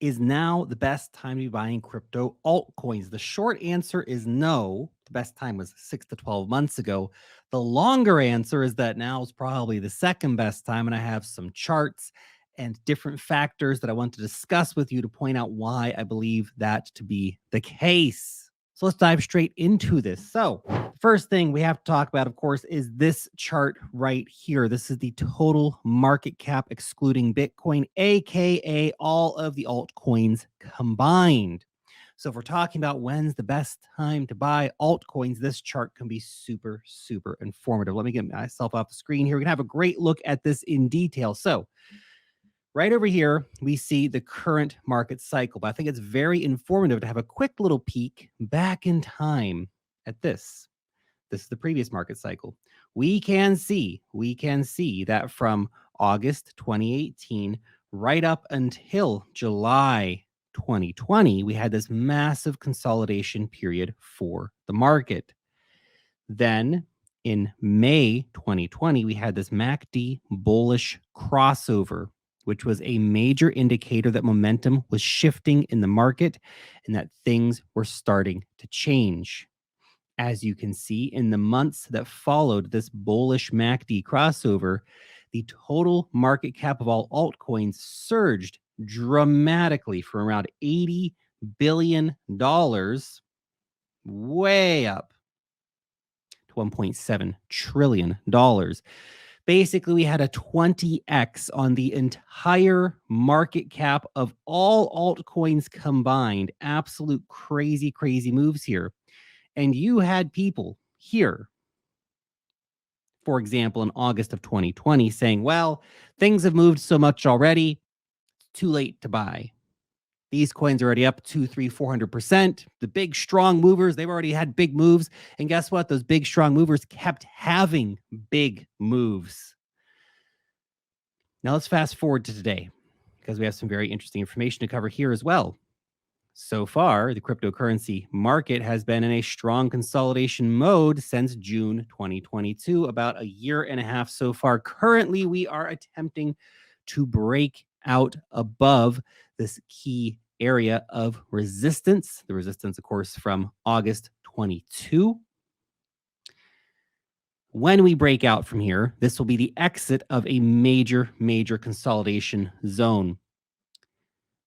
Is now the best time to be buying crypto altcoins? The short answer is no. The best time was 6 to 12 months ago. The longer answer is that now is probably the second best time. And I have some charts and different factors that I want to discuss with you to point out why I believe that to be the case. So let's dive straight into this. So, the first thing we have to talk about, of course, is this chart right here. This is the total market cap excluding Bitcoin, aka all of the altcoins combined. So, if we're talking about when's the best time to buy altcoins, this chart can be super, super informative. Let me get myself off the screen here. We can have a great look at this in detail. So, right over here, we see the current market cycle, but I think it's very informative to have a quick little peek back in time at this. This is the previous market cycle. We can see that from August 2018 right up until July 2020, we had this massive consolidation period for the market. Then in May 2020, we had this MACD bullish crossover, which was a major indicator that momentum was shifting in the market and that things were starting to change. As you can see, in the months that followed this bullish MACD crossover, the total market cap of all altcoins surged dramatically from around $80 billion way up to $1.7 trillion. Basically, we had a 20x on the entire market cap of all altcoins combined. Absolute crazy, crazy moves here. And you had people here, for example, in August of 2020 saying, well, things have moved so much already, too late to buy. These coins are already up 200, 300, 400%. The big, strong movers, they've already had big moves. And guess what? Those big, strong movers kept having big moves. Now let's fast forward to today because we have some very interesting information to cover here as well. So far, the cryptocurrency market has been in a strong consolidation mode since June 2022, about a year and a half so far. Currently, we are attempting to break out above this key area of resistance. The resistance, of course, from August 22. When we break out from here, this will be the exit of a major, major consolidation zone.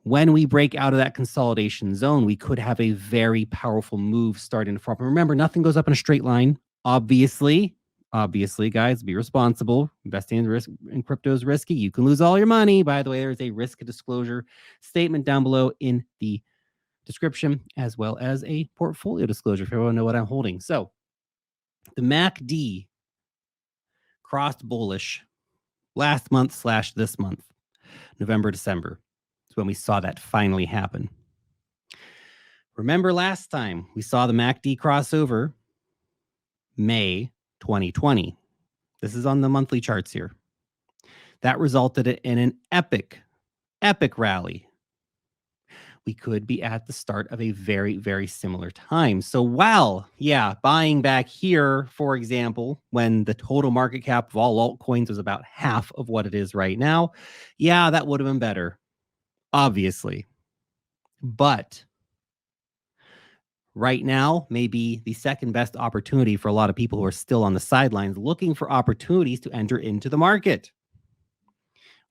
When we break out of that consolidation zone, we could have a very powerful move starting to form. Remember, nothing goes up in a straight line. Obviously, guys, be responsible. Investing in crypto is risky. You can lose all your money. By the way, there's a risk disclosure statement down below in the description, as well as a portfolio disclosure if you want to know what I'm holding. So the MACD crossed bullish last month / this month, November, December. Is when we saw that finally happen. Remember last time we saw the MACD crossover, May 2020. This is on the monthly charts here. That resulted in an epic rally. We could be at the start of a very, very similar time. So while, buying back here, for example, when the total market cap of all altcoins was about half of what it is right now, that would have been better. Obviously. But right now may be the second best opportunity for a lot of people who are still on the sidelines looking for opportunities to enter into the market.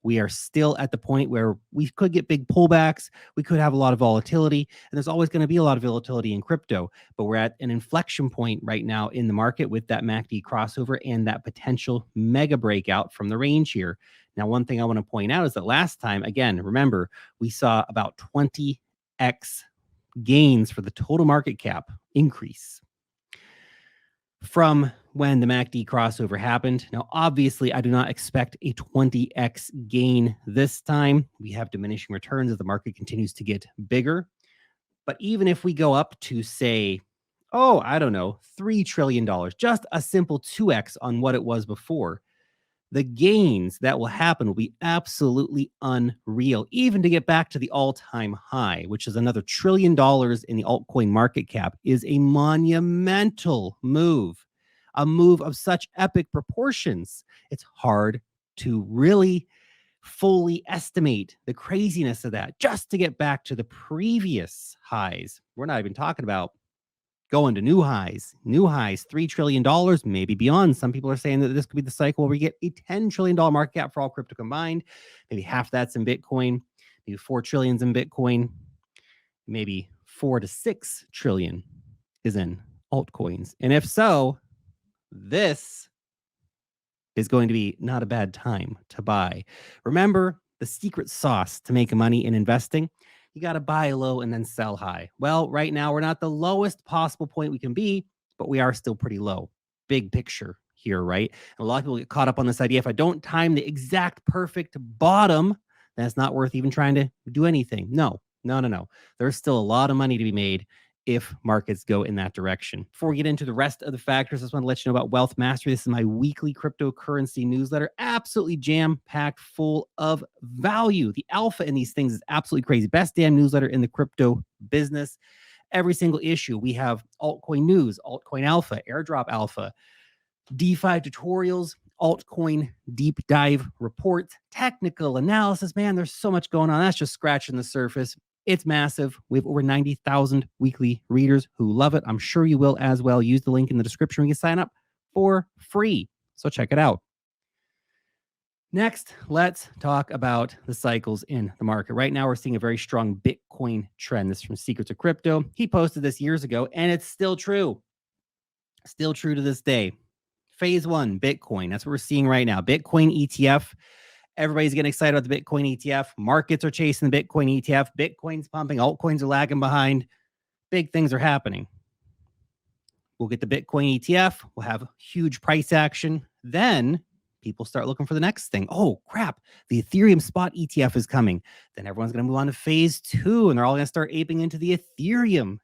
We are still at the point where we could get big pullbacks. We could have a lot of volatility, and there's always going to be a lot of volatility in crypto. But we're at an inflection point right now in the market with that MACD crossover and that potential mega breakout from the range here. Now, one thing I want to point out is that last time, again, remember, we saw about 20x gains for the total market cap increase from when the MACD crossover happened. Now, obviously, I do not expect a 20x gain this time. We have diminishing returns as the market continues to get bigger. But even if we go up to, say, $3 trillion, just a simple 2x on what it was before, the gains that will happen will be absolutely unreal, even to get back to the all-time high, which is another $1 trillion in the altcoin market cap, is a monumental move, a move of such epic proportions. It's hard to really fully estimate the craziness of that just to get back to the previous highs. We're not even talking about going to new highs, $3 trillion, maybe beyond. Some people are saying that this could be the cycle where we get a $10 trillion market cap for all crypto combined. Maybe half that's in Bitcoin, maybe 4 trillion in Bitcoin, maybe 4 to 6 trillion is in altcoins. And if so, this is going to be not a bad time to buy. Remember the secret sauce to make money in investing? You got to buy low and then sell high. Well, right now we're not the lowest possible point we can be, but we are still pretty low. Big picture here, right? And a lot of people get caught up on this idea. If I don't time the exact perfect bottom, then it's not worth even trying to do anything. No. There's still a lot of money to be made if markets go in that direction. Before we get into the rest of the factors, I just want to let you know about Wealth Mastery. This is my weekly cryptocurrency newsletter, absolutely jam-packed full of value. The alpha in these things is absolutely crazy. Best damn newsletter in the crypto business. Every single issue, we have altcoin news, altcoin alpha, airdrop alpha, DeFi tutorials, altcoin deep dive reports, technical analysis. Man, there's so much going on. That's just scratching the surface. It's massive. We have over 90,000 weekly readers who love it. I'm sure you will as well. Use the link in the description. You can sign up for free. So check it out. Next, let's talk about the cycles in the market. Right now, we're seeing a very strong Bitcoin trend. This is from Secrets of Crypto. He posted this years ago, and it's still true. Still true to this day. Phase 1, Bitcoin. That's what we're seeing right now. Bitcoin ETF. Everybody's getting excited about the Bitcoin ETF. Markets are chasing the Bitcoin ETF. Bitcoin's pumping. Altcoins are lagging behind. Big things are happening. We'll get the Bitcoin ETF. We'll have huge price action. Then people start looking for the next thing. Oh, crap. The Ethereum spot ETF is coming. Then everyone's going to move on to phase 2, and they're all going to start aping into the Ethereum.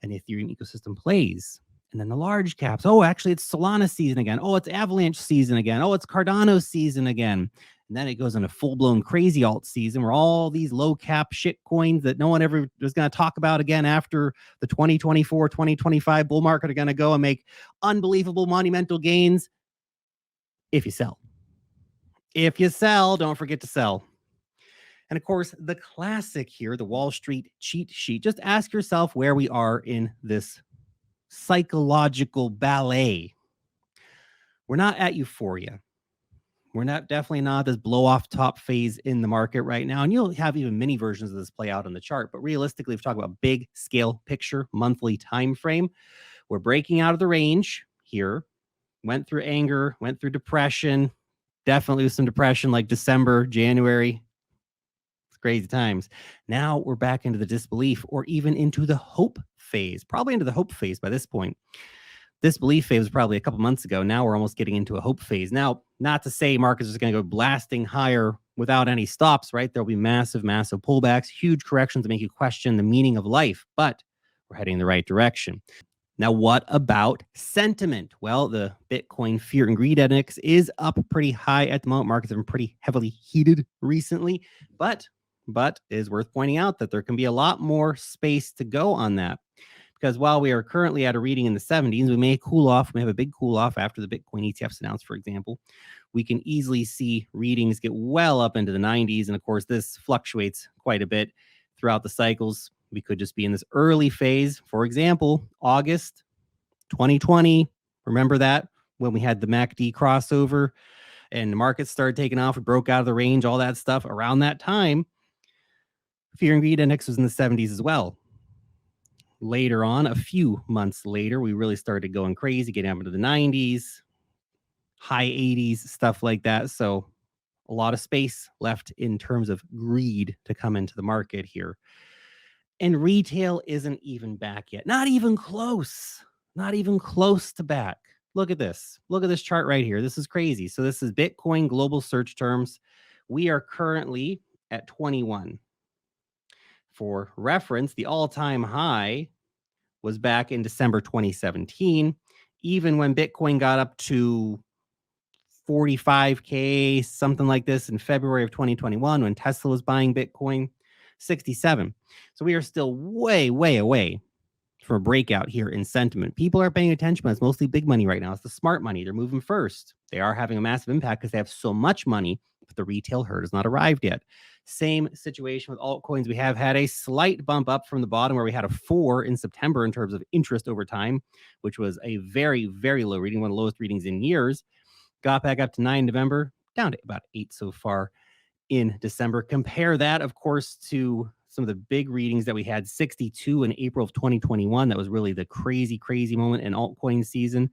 And the Ethereum ecosystem plays. And then the large caps. Oh, actually, it's Solana season again. Oh, it's Avalanche season again. Oh, it's Cardano season again. And then it goes into full-blown crazy alt season where all these low-cap shit coins that no one ever was going to talk about again after the 2024, 2025 bull market are going to go and make unbelievable monumental gains if you sell. If you sell, don't forget to sell. And of course, the classic here, the Wall Street cheat sheet. Just ask yourself where we are in this psychological ballet. We're not at euphoria. We're definitely not this blow off top phase in the market right now. And you'll have even mini versions of this play out on the chart. But realistically, if we talk about big scale picture, monthly time frame, we're breaking out of the range here. Went through anger, went through depression, definitely with some depression like December, January. It's crazy times. Now we're back into the disbelief or even into the hope phase, probably into the hope phase by this point. Disbelief phase was probably a couple months ago. Now we're almost getting into a hope phase. Now, not to say markets are going to go blasting higher without any stops, right? There'll be massive pullbacks, huge corrections to make you question the meaning of life, but we're heading in the right direction. Now, what about sentiment? Well, the Bitcoin Fear and Greed Index is up pretty high at the moment. Markets have been pretty heavily heated recently, but it is worth pointing out that there can be a lot more space to go on that. Because while we are currently at a reading in the 70s, we may cool off. We have a big cool off after the Bitcoin ETFs announced, for example. We can easily see readings get well up into the 90s. And of course, this fluctuates quite a bit throughout the cycles. We could just be in this early phase. For example, August 2020. Remember that when we had the MACD crossover and the markets started taking off. We broke out of the range, all that stuff. Around that time, Fear and Greed Index was in the 70s as well. Later on, a few months later, we really started going crazy, getting up into the 90s, high 80s, stuff like that. So a lot of space left in terms of greed to come into the market here. And retail isn't even back yet. Not even close. Not even close to back. Look at this. Look at this chart right here. This is crazy. So this is Bitcoin global search terms. We are currently at 21. For reference, the all-time high was back in December 2017. Even when Bitcoin got up to 45K, something like this in February of 2021, when Tesla was buying Bitcoin, 67. So we are still way, way away from a breakout here in sentiment. People are paying attention, but it's mostly big money right now. It's the smart money. They're moving first. They are having a massive impact because they have so much money, but the retail herd has not arrived yet. Same situation with altcoins. We have had a slight bump up from the bottom where we had a 4 in September in terms of interest over time, which was a very, very low reading, one of the lowest readings in years. Got back up to 9 in November, down to about 8 so far in December. Compare that, of course, to some of the big readings that we had, 62 in April of 2021. That was really the crazy, crazy moment in altcoin season.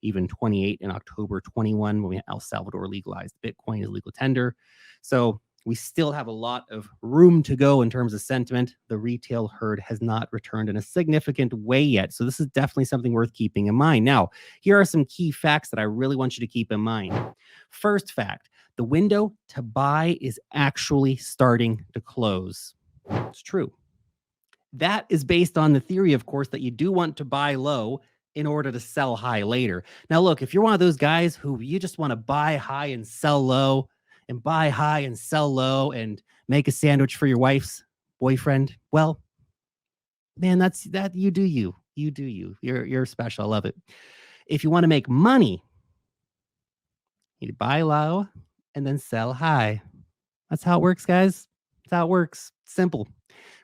Even 28 in October 21 when El Salvador legalized Bitcoin as legal tender. So we still have a lot of room to go in terms of sentiment. The retail herd has not returned in a significant way yet. So this is definitely something worth keeping in mind. Now, here are some key facts that I really want you to keep in mind. First fact, the window to buy is actually starting to close. It's true. That is based on the theory, of course, that you do want to buy low in order to sell high later. Now, look, if you're one of those guys who you just want to buy high and sell low and buy high and sell low and make a sandwich for your wife's boyfriend, well, man, that's that you do you. You do you. You're special. I love it. If you want to make money, you buy low and then sell high. That's how it works, guys. That's how it works. Simple.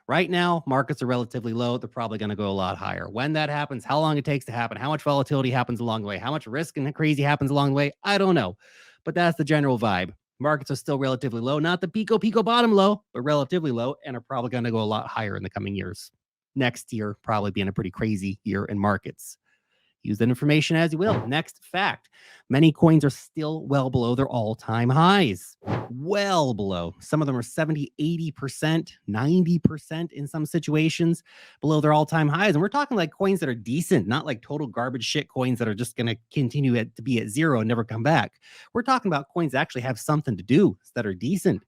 Right now, markets are relatively low. They're probably going to go a lot higher. When that happens, how long it takes to happen, how much volatility happens along the way, how much risk and crazy happens along the way, I don't know. But that's the general vibe. Markets are still relatively low, not the pico bottom low, but relatively low, and are probably going to go a lot higher in the coming years. Next year, probably being a pretty crazy year in markets. Use that information as you will. Next fact, many coins are still well below their all-time highs. Well below. Some of them are 70, 80%, 90% in some situations below their all-time highs. And we're talking like coins that are decent, not like total garbage shit coins that are just going to continue to be at zero and never come back. We're talking about coins that actually have something to do that are decent.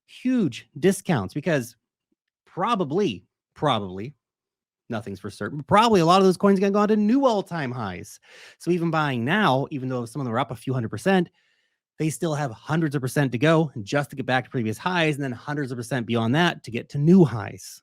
Huge discounts because probably, nothing's for certain, but probably a lot of those coins are going to go on to new all-time highs. So even buying now, even though some of them are up a few 100%, they still have hundreds of percent to go just to get back to previous highs, and then hundreds of percent beyond that to get to new highs.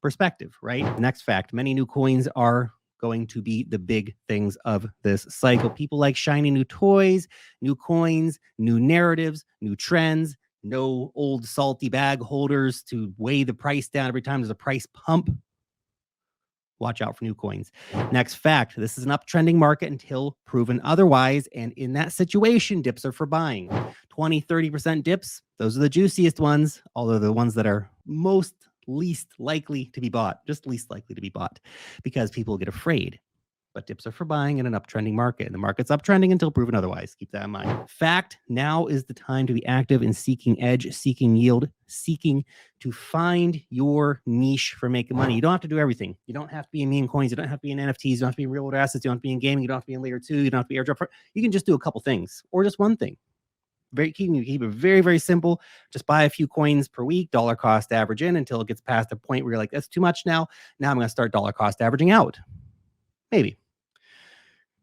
Perspective, right? Next fact, many new coins are going to be the big things of this cycle. People like shiny new toys, new coins, new narratives, new trends, no old salty bag holders to weigh the price down every time there's a price pump. Watch out for new coins. Next fact, this is an uptrending market until proven otherwise. And in that situation, dips are for buying. 20, 30% dips, those are the juiciest ones, although the ones that are least likely to be bought, just least likely to be bought because people get afraid. But dips are for buying in an uptrending market. And the market's uptrending until proven otherwise. Keep that in mind. Fact, now is the time to be active in seeking edge, seeking yield, seeking to find your niche for making money. You don't have to do everything. You don't have to be in meme coins. You don't have to be in NFTs. You don't have to be in real world assets. You don't have to be in gaming. You don't have to be in layer 2. You don't have to be airdrop. You can just do a couple things or just one thing. Keep it very, very simple. Just buy a few coins per week, dollar cost average in until it gets past a point where you're like, that's too much now. Now I'm going to start dollar cost averaging out. Maybe.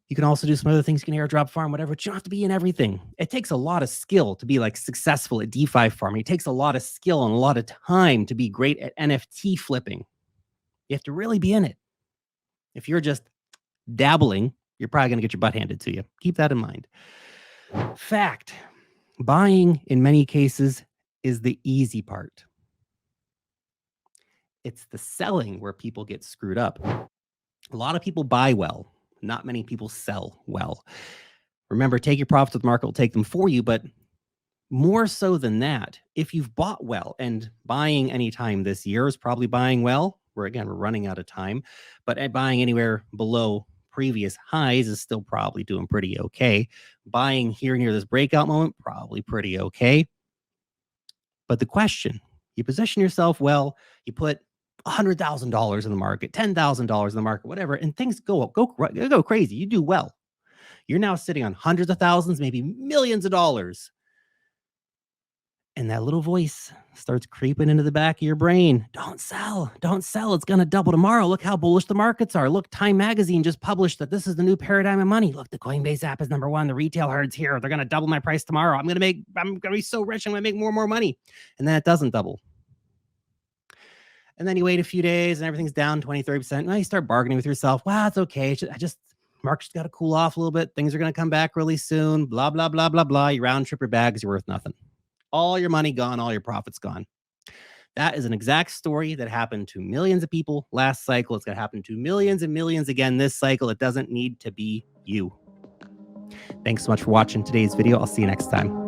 You can also do some other things. You can airdrop farm, whatever, but you don't have to be in everything. It takes a lot of skill to be like successful at DeFi farming. It takes a lot of skill and a lot of time to be great at NFT flipping. You have to really be in it. If you're just dabbling, you're probably going to get your butt handed to you. Keep that in mind. Fact, buying in many cases is the easy part. It's the selling where people get screwed up. A lot of people buy well. Not many people sell well. Remember, take your profits with the market will take them for you, but more so than that, if you've bought well, and buying anytime this year is probably buying well, we're running out of time, but at buying anywhere below previous highs is still probably doing pretty okay. Buying here near this breakout moment, probably pretty okay. But the question, you position yourself well, you put $100,000 in the market, $10,000 in the market, whatever, and things go crazy. You do well. You're now sitting on hundreds of thousands, maybe millions of dollars. And that little voice starts creeping into the back of your brain. Don't sell. Don't sell. It's going to double tomorrow. Look how bullish the markets are. Look, Time Magazine just published that this is the new paradigm of money. Look, the Coinbase app is number one. The retail herd's here. They're going to double my price tomorrow. I'm going to be so rich. I'm going to make more and more money. And then it doesn't double. And then you wait a few days and everything's down 20, 30%. Now you start bargaining with yourself. Wow, it's okay. Market's got to cool off a little bit. Things are going to come back really soon. Blah, blah, blah, blah, blah. You round trip your bags, you're worth nothing. All your money gone, all your profits gone. That is an exact story that happened to millions of people last cycle. It's going to happen to millions and millions again this cycle. It doesn't need to be you. Thanks so much for watching today's video. I'll see you next time.